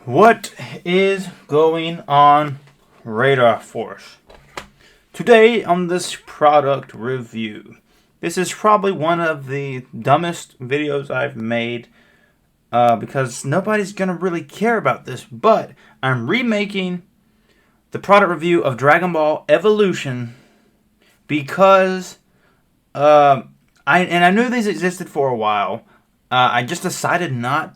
What is going on, Radar Force? Today on this product review, this is probably one of the dumbest videos I've made because nobody's going to really care about this, but I'm remaking the product review of Dragon Ball Evolution because I knew these existed for a while. I just decided not.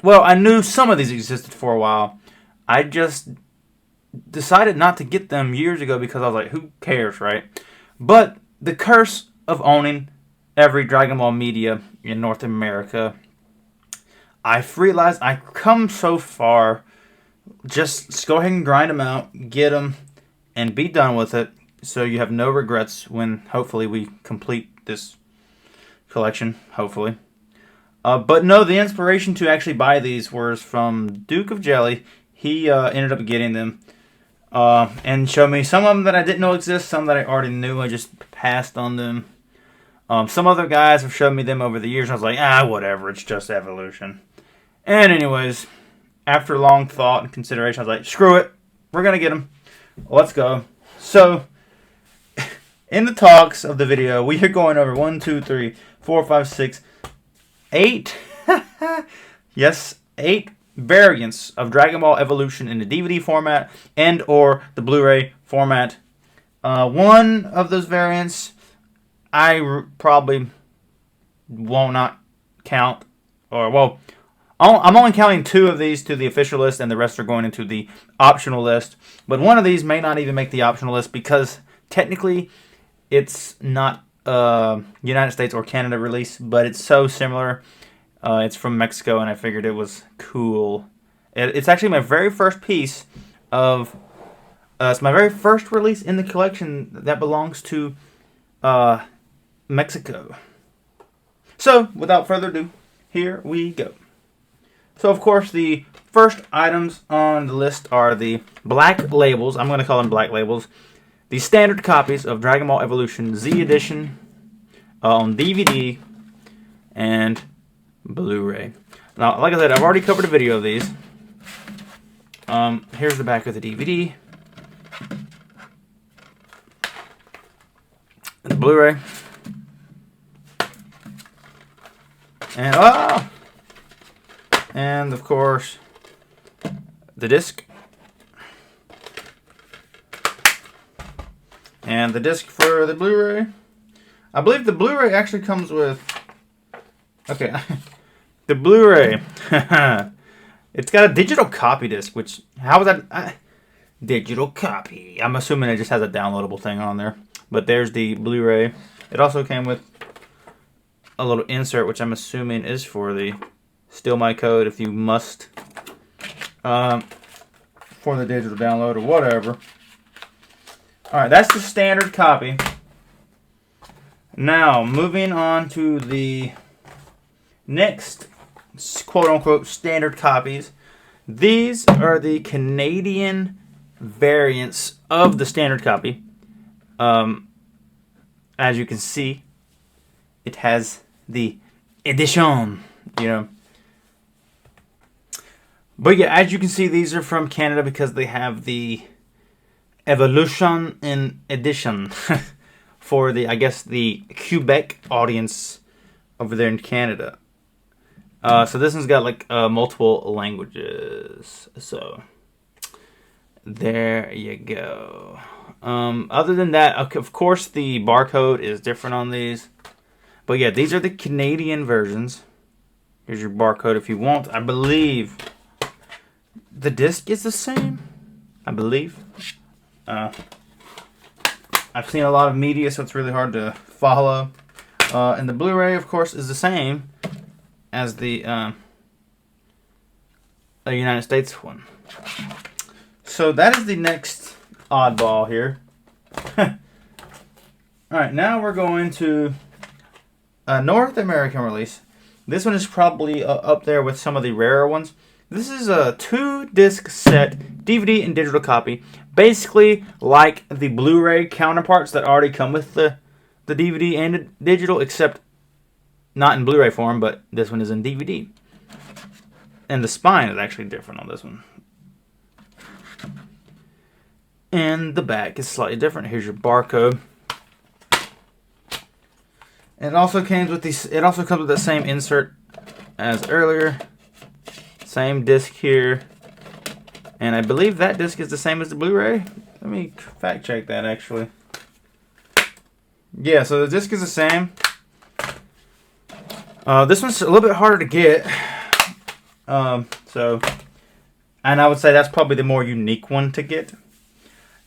Well, I knew some of these existed for a while. I just decided not to get them years ago because I was like, who cares, right? But the curse of owning every Dragon Ball media in North America, I realized I come so far. Just go ahead and grind them out, get them, and be done with it. So you have no regrets when hopefully we complete this collection. Hopefully. But no, the inspiration to actually buy these was from Duke of Jelly. He ended up getting them and showed me some of them that I didn't know exist, some that I already knew. I just passed on them. Some other guys have shown me them over the years. I was like, whatever, it's just Evolution. And anyways, after long thought and consideration, I was like, screw it, we're going to get them. Let's go. So, in the talks of the video, we are going over 1, 2, 3, 4, 5, 6, 8, yes, 8 variants of Dragon Ball Evolution in the DVD format and or the Blu-ray format. One of those variants I probably will not count, or well, I'm only counting 2 of these to the official list and the rest are going into the optional list. But one of these may not even make the optional list because technically it's not United States or Canada release, but it's so similar. It's from Mexico, and I figured it was cool. It's actually my very first piece of. It's my very first release in the collection that belongs to Mexico. So, without further ado, here we go. So, of course, the first items on the list are the black labels. I'm going to call them black labels. The standard copies of Dragon Ball Evolution Z Edition on DVD and Blu-ray. Now, like I said, I've already covered a video of these. Here's the back of the DVD. And the Blu-ray. And of course, the disc. And the disc for the Blu-ray. I believe the Blu-ray actually comes with. Okay, the Blu-ray. It's got a digital copy disc, which how is that? Digital copy. I'm assuming it just has a downloadable thing on there. But there's the Blu-ray. It also came with a little insert, which I'm assuming is for the steal my code if you must for the digital download or whatever. Alright, that's the standard copy. Now, moving on to the next quote-unquote standard copies. These are the Canadian variants of the standard copy. As you can see, it has the edition, But yeah, as you can see, these are from Canada because they have the Evolution in edition for the, I guess, the Quebec audience over there in Canada. So this one's got like multiple languages. So there you go. Other than that, of course, the barcode is different on these. But yeah, these are the Canadian versions. Here's your barcode if you want. I believe the disc is the same. I believe. I've seen a lot of media, so it's really hard to follow. And the Blu-ray, of course, is the same as the United States one. So that is the next oddball here. Alright, now we're going to a North American release. This one is probably up there with some of the rarer ones. This is a 2-disc set, DVD and digital copy. Basically like the Blu-ray counterparts that already come with the DVD and the digital, except not in Blu-ray form, but this one is in DVD. and the spine is actually different on this one. And the back is slightly different. Here's your barcode. And it also comes with these. It also comes with the same insert as earlier. Same disc here. And I believe that disc is the same as the Blu-ray. Let me fact check that actually. Yeah, so the disc is the same. This one's a little bit harder to get. And I would say that's probably the more unique one to get.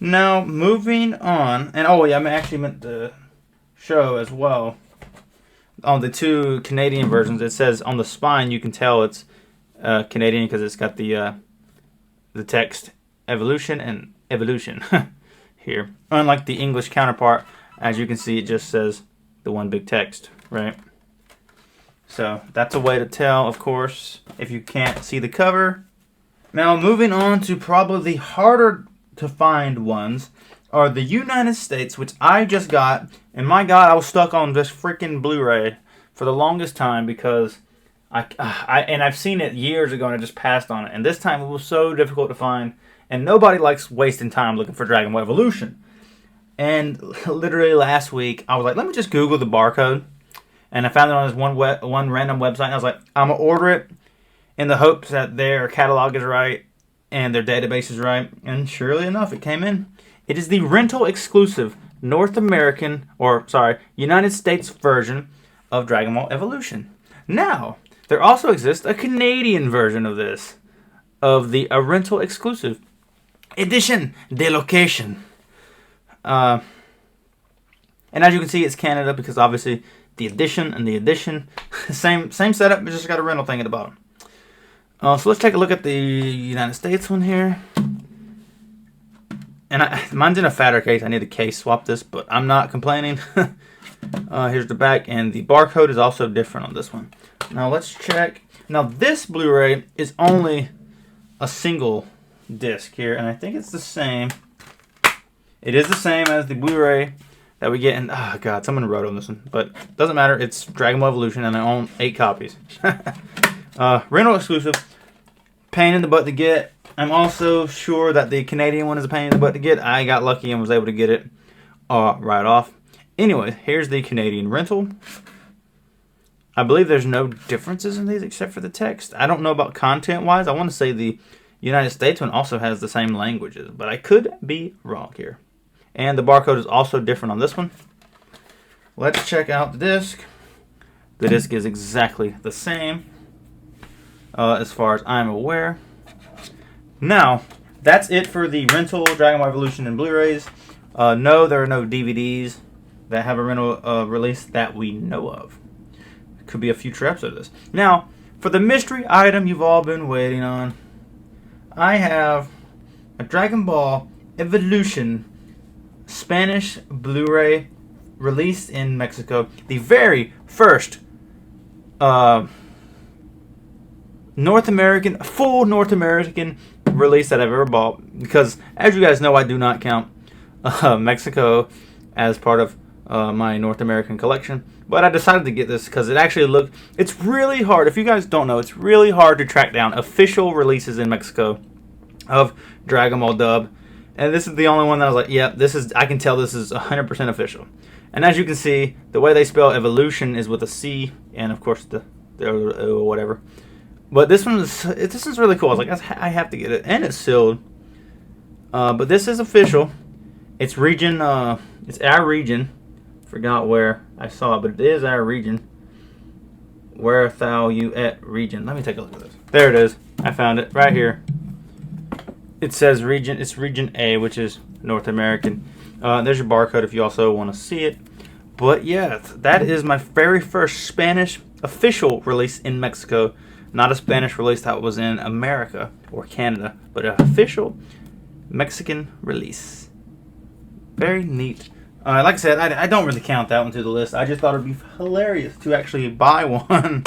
Now, moving on, and oh yeah, I actually meant to show as well. On the two Canadian versions, it says on the spine you can tell it's Canadian because it's got the text evolution and evolution here. Unlike the English counterpart, as you can see, it just says the one big text, right? So that's a way to tell, of course, if you can't see the cover. Now, moving on to probably the harder to find ones are the United States, which I just got, and my God, I was stuck on this freaking Blu-ray for the longest time because I've seen it years ago and I just passed on it, and this time it was so difficult to find, and nobody likes wasting time looking for Dragon Ball Evolution. And literally last week, I was like, let me just Google the barcode, and I found it on this one random website, and I was like, I'm gonna order it in the hopes that their catalog is right and their database is right, and surely enough, it came in. It is the rental exclusive United States version of Dragon Ball Evolution. Now, there also exists a Canadian version of this, of the rental exclusive edition de location. And as you can see, it's Canada because obviously the edition and the edition, same setup, but just got a rental thing at the bottom. So let's take a look at the United States one here. And mine's in a fatter case. I need to case swap this, but I'm not complaining. Here's the back, and the barcode is also different on this one. Now let's check. Now this Blu-ray is only a single disc here, and I think it's the same. It is the same as the Blu-ray that we get in. Oh God, someone wrote on this one, but doesn't matter. It's Dragon Ball Evolution, and I own 8 copies. Rental exclusive. Pain in the butt to get. I'm also sure that the Canadian one is a pain in the butt to get. I got lucky and was able to get it right off. Anyway, here's the Canadian rental. I believe there's no differences in these except for the text. I don't know about content-wise. I want to say the United States one also has the same languages, but I could be wrong here. And the barcode is also different on this one. Let's check out the disc. The disc is exactly the same as far as I'm aware. Now, that's it for the rental Dragon Ball Evolution and Blu-rays. No, there are no DVDs that have a rental release that we know of. It could be a future episode of this. Now, for the mystery item you've all been waiting on, I have a Dragon Ball Evolution Spanish Blu-ray released in Mexico. The very first full North American release that I've ever bought, because as you guys know, I do not count Mexico as part of my North American collection, but I decided to get this because it actually it's really hard. If you guys don't know, it's really hard to track down official releases in Mexico of Dragon Ball Dub, and this is the only one that I was like, yeah, I can tell this is 100% official. And as you can see, the way they spell evolution is with a C, and of course the whatever. But this is really cool. I was like, I have to get it, and it's sealed. But this is official. It's region. It's our region. Forgot where I saw it, but it is our region. Where thou you at region? Let me take a look at this. There it is. I found it right here. It says region. It's region A, which is North American. There's your barcode if you also want to see it. But yeah, that is my very first Spanish official release in Mexico. Not a Spanish release that was in America or Canada, but an official Mexican release. Very neat. Like I said, I don't really count that one to the list. I just thought it would be hilarious to actually buy one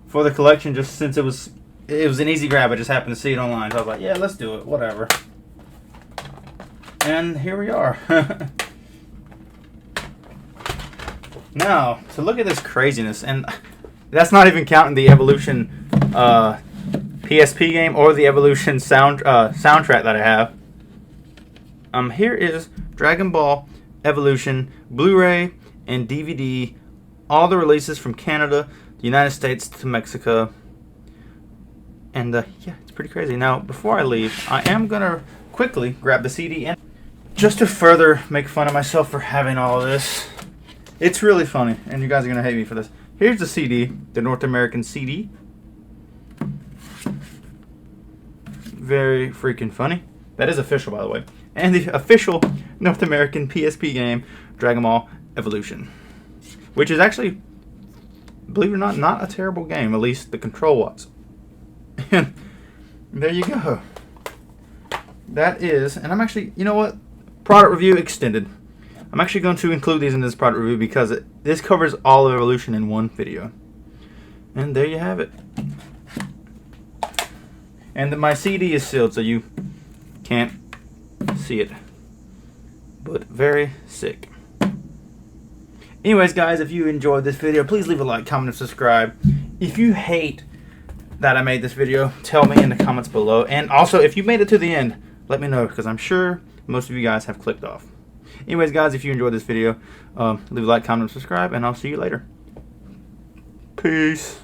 for the collection, just since it was an easy grab. I just happened to see it online, so I was like, yeah, let's do it, whatever. And here we are. Now, to look at this craziness, and That's not even counting the Evolution PSP game or the Evolution soundtrack that I have. Here is Dragon Ball Evolution Blu-ray and DVD. All the releases from Canada, the United States to Mexico. And yeah, it's pretty crazy. Now, before I leave, I am going to quickly grab the CD. And just to further make fun of myself for having all of this, it's really funny, and you guys are going to hate me for this. Here's the CD, the North American CD. Very freaking funny. That is official, by the way. And the official North American PSP game, Dragon Ball Evolution. Which is actually, believe it or not a terrible game. At least the control was. And there you go. That is, and I'm actually, you know what? Product review extended. I'm actually going to include these in this product review because this covers all of Evolution in one video. And there you have it. And my CD is sealed, so you can't see it. But very sick. Anyways, guys, if you enjoyed this video, please leave a like, comment, and subscribe. If you hate that I made this video, tell me in the comments below. And also, if you made it to the end, let me know, because I'm sure most of you guys have clicked off. Anyways, guys, if you enjoyed this video, leave a like, comment, and subscribe, and I'll see you later. Peace.